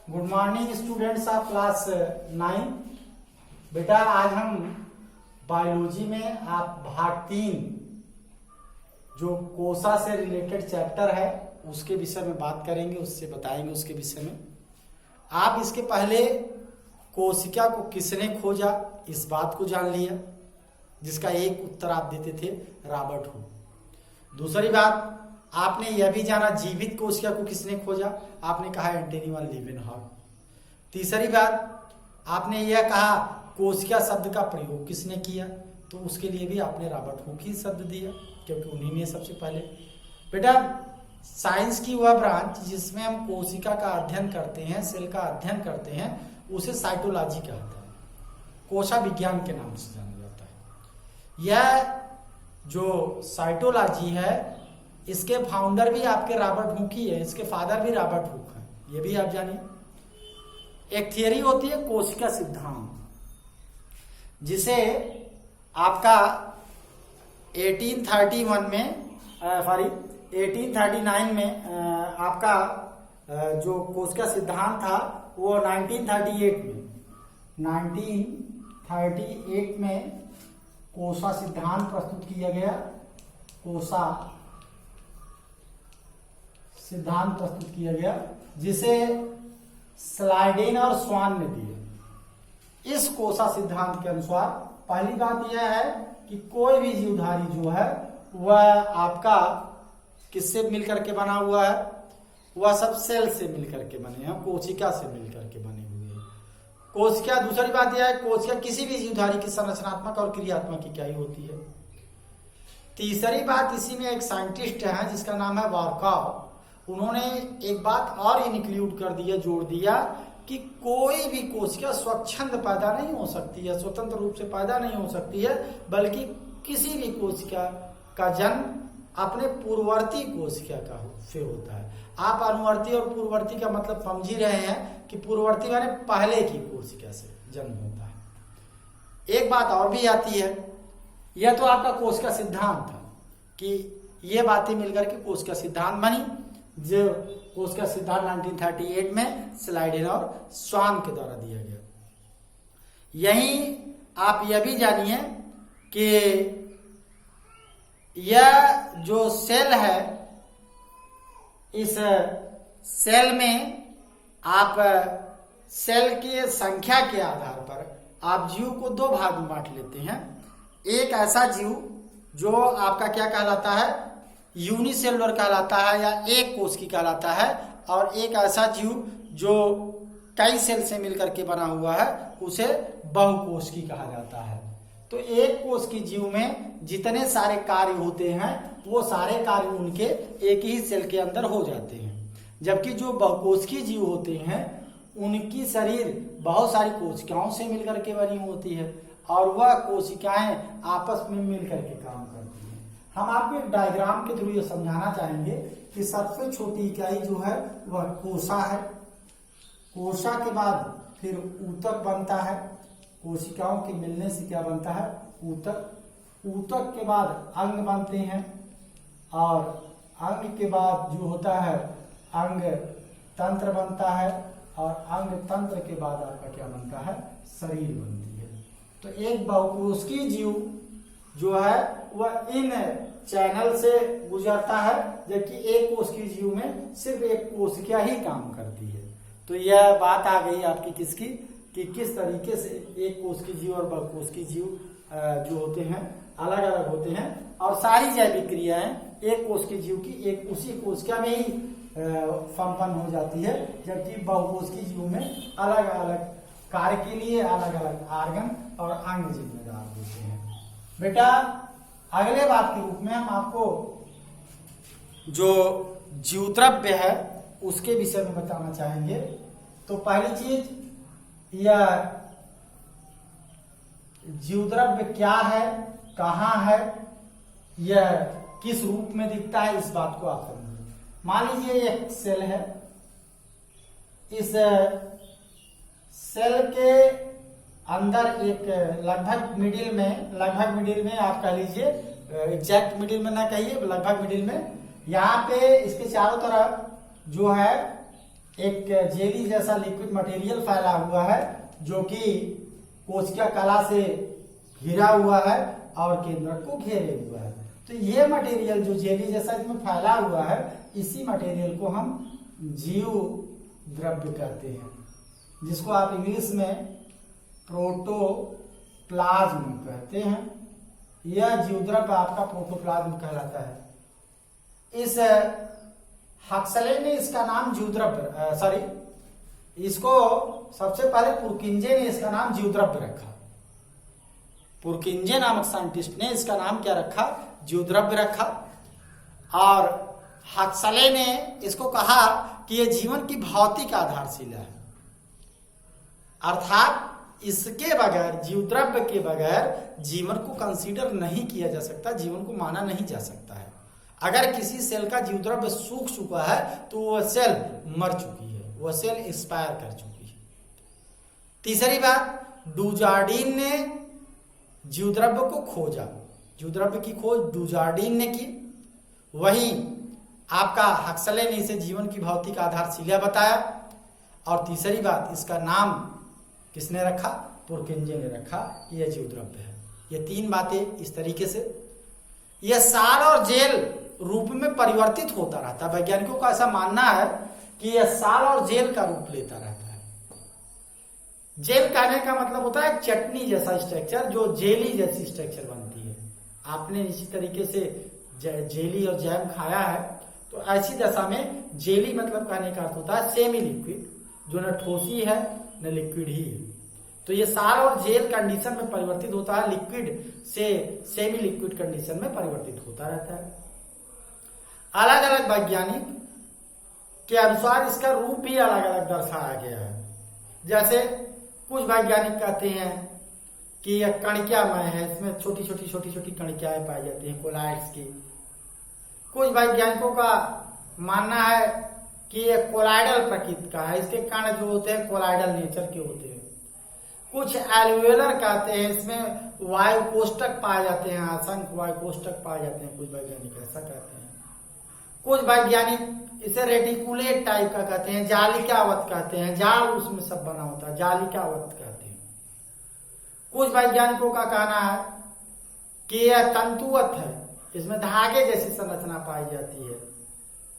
Good morning students of class 9। बेटा आज हम बायोलॉजी में आप भाग 3 जो कोसा से रिलेटेड चैप्टर है उसके विषय में बात करेंगे, उससे बताएंगे उसके विषय में। आप इसके पहले कोशिका को किसने खोजा इस बात को जान लिया, जिसका एक उत्तर आप देते थे रॉबर्ट हुक। दूसरी बात आपने यह भी जाना जीवित कोशिका को किसने खोजा, आपने कहा एंटोनी वैन लीवेनहॉर्न। तीसरी बात आपने यह कहा कोशिका शब्द का प्रयोग किसने किया, तो उसके लिए भी आपने रॉबर्ट हुक ही शब्द दिया क्योंकि उन्हीं ने सबसे पहले। बेटा साइंस की वह ब्रांच जिसमें हम कोशिका का अध्ययन करते हैं, सेल का अध्ययन करते हैं, उसे साइटोलॉजी कहते हैं, कोशा विज्ञान के नाम से जाना जाता है। यह जो साइटोलॉजी है इसके फाउंडर भी आपके रॉबर्ट हुक ही है, इसके फादर भी रॉबर्ट हुक है, ये भी आप जानिए। एक थियरी होती है कोशिका सिद्धांत, जिसे आपका 1839 में आपका जो कोशिका सिद्धांत था वो 1938 में कोशा सिद्धांत प्रस्तुत किया गया। कोशा सिद्धांत प्रस्तुत किया गया जिसे स्लाइडेन और स्वान ने दिए। इस कोशा सिद्धांत के अनुसार पहली बात यह है कि कोई भी जीवधारी जो है वह आपका किससे मिलकर के बना हुआ है, वह सब सेल से मिलकर के बने हैं, कोशिका से मिलकर के बने हुए हैं। कोशिका, दूसरी बात यह है कोशिका किसी भी जीवधारी की संरचनात्मक और क्रियात्मक इकाई होती है। तीसरी बात, इसी में एक साइंटिस्ट है जिसका नाम है वार्कॉव, उन्होंने एक बात और इंक्लूड कर दिया, जोड़ दिया कि कोई भी कोशिका स्वच्छंद पैदा नहीं हो सकती है, स्वतंत्र रूप से पैदा नहीं हो सकती है, बल्कि किसी भी कोशिका का जन्म अपने पूर्ववर्ती कोशिका का से होता है। आप अनुवर्ती और पूर्ववर्ती का मतलब समझ ही रहे हैं कि पूर्ववर्ती माने पहले की कोशिका से जन्म होता है। एक बात और भी आती है, यह तो आपका कोशिका सिद्धांत था कि ये बातें मिलकर के कोशिका सिद्धांत बनी, जो कोशिका सिद्धांत 1938 में स्लाइडेन और स्वान के द्वारा दिया गया। यही आप यह भी जानिए कि यह जो सेल है, इस सेल में आप सेल के संख्या के आधार पर आप जीव को दो भाग में बांट लेते हैं। एक ऐसा जीव जो आपका क्या कहलाता है, यूनिसेलुलर कहलाता है या एक कोशिकी कहलाता है, और एक ऐसा जीव जो कई सेल से मिलकर के बना हुआ है उसे बहुकोशिकी कहा जाता है। तो एक कोशिकी जीव में जितने सारे कार्य होते हैं वो सारे कार्य उनके एक ही सेल के अंदर हो जाते हैं, जबकि जो बहुकोशिकीय जीव होते हैं उनकी शरीर बहुत सारी कोशिकाओं से मिलकर के बनी होती है और वह कोशिकाएं आपस में मिलकर के काम करती हैं। हम आपको एक डायग्राम के थ्रू ये समझाना चाहेंगे कि सबसे छोटी इकाई जो है वह कोशा है। कोशा के बाद फिर ऊतक बनता है, कोशिकाओं के मिलने से क्या बनता है, ऊतक। ऊतक के बाद अंग बनते हैं और अंग के बाद जो होता है अंग तंत्र बनता है और अंग तंत्र के बाद आपका क्या बनता है, शरीर बनती है। तो एक बहुकोशिकीय जीव जो है वह इन चैनल से गुजरता है, जबकि एक कोशिकीय जीव में सिर्फ एक कोशिका ही काम करती है। तो यह बात आ गई आपकी किसकी, कि किस तरीके से एक कोशिकीय जीव और बहुकोशिकीय जीव जो होते हैं अलग अलग होते हैं, और सारी जैविक क्रियाएं एक कोशिकीय जीव की एक उसी कोशिका में ही संपन्न हो जाती है, जबकि बहुकोशिकीय जीव में अलग अलग कार्य के लिए अलग अलग आर्गन और अंग जिम्मेदार होते हैं। बेटा अगले बात के रूप में हम आपको जो जीवद्रव्य है उसके विषय में बताना चाहेंगे। तो पहली चीज, यह जीवद्रव्य क्या है, कहाँ है, यह किस रूप में दिखता है, इस बात को आप समझिए। मान लीजिए एक सेल है, इस सेल के अंदर एक लगभग मिडिल में आप कह लीजिए, एग्जैक्ट मिडिल में ना कहिए, लगभग मिडिल में, यहाँ पे इसके चारों तरफ जो है एक जेली जैसा लिक्विड मटेरियल फैला हुआ है जो कि कोशिका कला से घिरा हुआ है और केंद्रक को घेरे हुआ है। तो ये मटेरियल जो जेली जैसा इसमें फैला हुआ है, इसी मटेरियल को हम जीव द्रव्य कहते हैं, जिसको आप इंग्लिश में प्रोटोप्लाज्म कहते हैं। यह जीव द्रव्य आपका प्रोटोप्लाज्म कहलाता है। इस हक्सले ने इसका नाम जीव द्रव्य इसको सबसे पहले पुरकिंजे ने इसका नाम जीव द्रव्य रखा। पुरकिंजे नामक साइंटिस्ट ने इसका नाम क्या रखा? जीव द्रव्य रखा। और हक्सले ने इसको कहा कि यह जीवन की भौतिक आधारशिला है, अर्थात इसके बगैर, जीव द्रव्य के बगैर जीवन को कंसीडर नहीं किया जा सकता, जीवन को माना नहीं जा सकता है। अगर किसी सेल का जीव द्रव्य सूख चुका है तो वह सेल मर चुकी है, वह सेल एक्सपायर कर चुकी है। तीसरी बात, डुजार्डिन ने जीव द्रव्य को खोजा। जीव द्रव्य की खोज डुजार्डिन ने की, वहीं आपका हक्सले ने इसे जीवन की भौतिक आधारशिला बताया। और तीसरी बात, इसका नाम किसने रखा? पुरकिंजे ने रखा कि यह जीव द्रव्य है। ये तीन बातें इस तरीके से यह साल और जेल रूप में परिवर्तित होता रहता है। वैज्ञानिकों का ऐसा मानना है कि यह साल और जेल का रूप लेता रहता है। जेल कहने का मतलब होता है चटनी जैसा स्ट्रक्चर, जो जेली जैसी स्ट्रक्चर बनती है। आपने इसी तरीके से जेली और जैम खाया है, तो ऐसी दशा में जेली मतलब कहने का अर्थ होता है सेमी लिक्विड, जो न ठोसी है न लिक्विड ही है। तो ये साल और जेल कंडीशन में परिवर्तित होता है, लिक्विड से सेमी लिक्विड कंडीशन में परिवर्तित होता रहता है। अलग अलग वैज्ञानिक के अनुसार इसका रूप भी अलग अलग दर्शाया गया है। जैसे कुछ वैज्ञानिक कहते हैं कि यह कणिकामय है, इसमें छोटी छोटी कणिकाएं पाई जाती हैं, कोलाइड्स की। कुछ वैज्ञानिकों का मानना है कि यह कोलाइडल प्रकृति का है, इसके कण जो होते हैं कोलाइडल नेचर के होते हैं। कुछ एल्वेलर कहते हैं, इसमें वायु कोष्ठक पाए जाते हैं, असंख्य वायु कोष्ठक पाए जाते हैं, कुछ वैज्ञानिक ऐसा कहते हैं। कुछ वैज्ञानिक इसे रेटिकुलेट टाइप का कहते हैं, जालिकावत कहते हैं, जाल उसमें सब बना होता है, जालिकावत कहते हैं। कुछ वैज्ञानिकों का कहना है कि यह तंतुवत है, इसमें धागे जैसी संरचना पाई जाती है।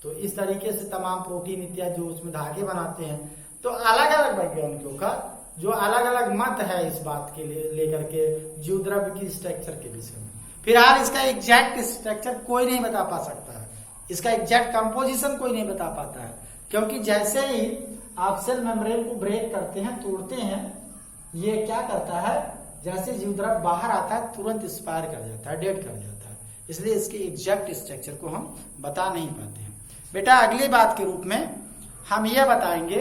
तो इस तरीके से तमाम प्रोटीन इत्यादि जो उसमें धागे बनाते हैं। तो अलग अलग वैज्ञानिकों का जो अलग अलग मत है इस बात के लेकर के जीव द्रव्य की स्ट्रक्चर के विषय में। फिलहाल इसका एग्जैक्ट स्ट्रक्चर कोई नहीं बता पा सकता है, इसका एग्जैक्ट कंपोजिशन कोई नहीं बता पाता है, क्योंकि जैसे ही आप सेल मेम्ब्रेन को ब्रेक करते हैं, तोड़ते हैं, ये क्या करता है, जैसे जीव द्रव्य बाहर आता है तुरंत एक्सपायर कर जाता है, डेड कर जाता है। इसलिए इसके एग्जैक्ट स्ट्रक्चर को हम बता नहीं पाते हैं। बेटा अगली बात के रूप में हम ये बताएंगे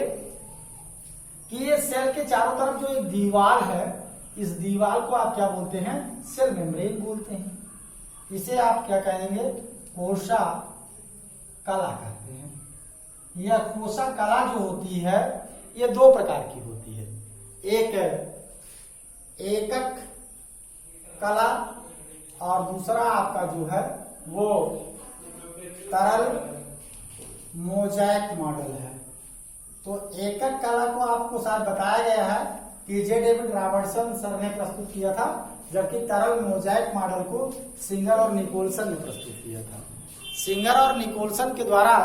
कि ये सेल के चारों तरफ जो एक दीवार है, इस दीवार को आप क्या बोलते हैं? सेल मेम्ब्रेन बोलते हैं। इसे आप क्या कहेंगे? कोशा कला कहते हैं। यह कोशा कला जो होती है, ये दो प्रकार की होती है। एक एकक कला और दूसरा आपका जो है वो तरल मोज़ेक मॉडल है। तो एकक कला को आपको शायद बताया गया है कि जे डेविड रॉबर्टसन सर ने प्रस्तुत किया था, जबकि तरल मोज़ेक मॉडल को सिंगर और निकोलसन ने प्रस्तुत किया था। सिंगर और निकोलसन के द्वारा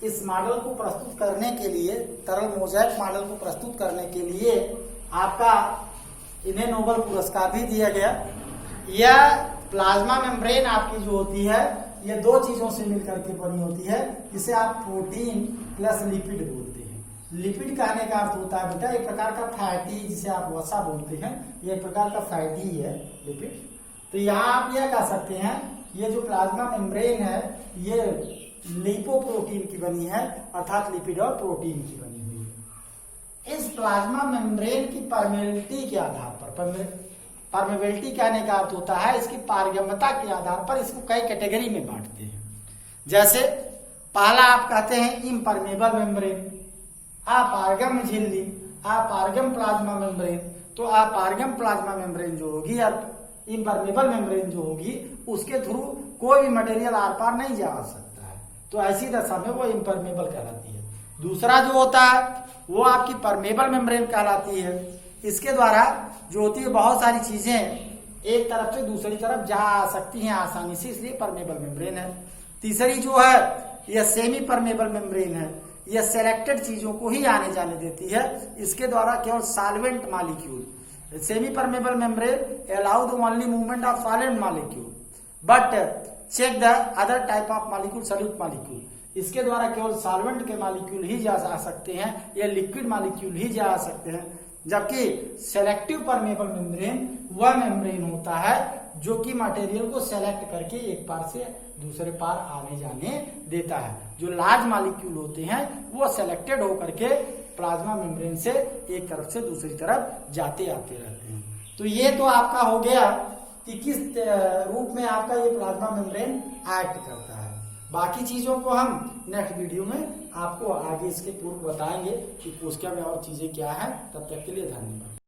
इस मॉडल को प्रस्तुत करने के लिए, तरल मोज़ेक मॉडल को प्रस्तुत करने के लिए आपका इन्हें नोबेल पुरस्कार भी दिया गया। यह प्लाज्मा मेम्ब्रेन आपकी जो होती है, ये दो चीजों से मिलकर के बनी होती है। इसे आप प्रोटीन प्लस लिपिड बोलते हैं। लिपिड कहने का अर्थ होता है बेटा एक प्रकार का फैटी, जिसे आप वसा बोलते हैं, ये एक प्रकार का फैटी है लिपिड। तो यहाँ आप यह कह सकते हैं, ये जो प्लाज्मा मेम्ब्रेन है ये लिपोप्रोटीन की बनी है, अर्थात लिपिड और प्रोटीन की बनी हुई है। इस प्लाज्मा मेम्ब्रेन की परमेबिलिटी के आधार पर, परमेबिलिटी कहने का अर्थ होता है इसकी पारगम्यता के आधार पर इसको कई कैटेगरी में बांटते हैं। जैसे पहला आप कहते हैं इम्परमेबल मेम्ब्रेन, अपारगम झिल्ली, अपारगम प्लाज्मा मेम्ब्रेन। तो अपारगम प्लाज्मा मेम्ब्रेन जो होगी और इम्परमेबल मेम्ब्रेन जो होगी, उसके थ्रू कोई भी मटेरियल आर पार नहीं जा सकता है, तो ऐसी दशा में वो इम्परमेबल कहलाती है। दूसरा जो होता है वो आपकी परमेबल मेम्ब्रेन कहलाती है। इसके द्वारा जो होती है बहुत सारी चीजें एक तरफ से दूसरी तरफ जा आ सकती हैं आसानी से, इसलिए परमेबल मेम्ब्रेन है। तीसरी जो है यह सेमी परमेबल मेम्ब्रेन है, यह सेलेक्टेड चीजों को ही आने जाने देती है। इसके द्वारा केवल solvent molecule, semi permeable membrane allow the only movement of solid molecule but check the other type of molecule solute molecule. इसके द्वारा केवल सॉल्वेंट के मॉलिक्यूल ही जा सकते हैं या लिक्विड मॉलिक्यूल ही जा सकते हैं, जबकि सेलेक्टिव परमेबल मेम्ब्रेन वह मेम्ब्रेन होता है जो कि मटेरियल को सेलेक्ट करके एक पार से दूसरे पार आने जाने देता है। जो लार्ज मॉलिक्यूल होते हैं वो सेलेक्टेड होकर के प्लाज्मा मेम्ब्रेन से एक तरफ से दूसरी तरफ जाते आते रहते हैं। तो ये तो आपका हो गया कि किस रूप में आपका ये प्लाज्मा मेम्ब्रेन एक्ट करता है। बाकी चीजों को हम नेक्स्ट वीडियो में आपको आगे इसके पूर्व बताएंगे कि कोशिका में और चीजें क्या है। तब तक के लिए धन्यवाद।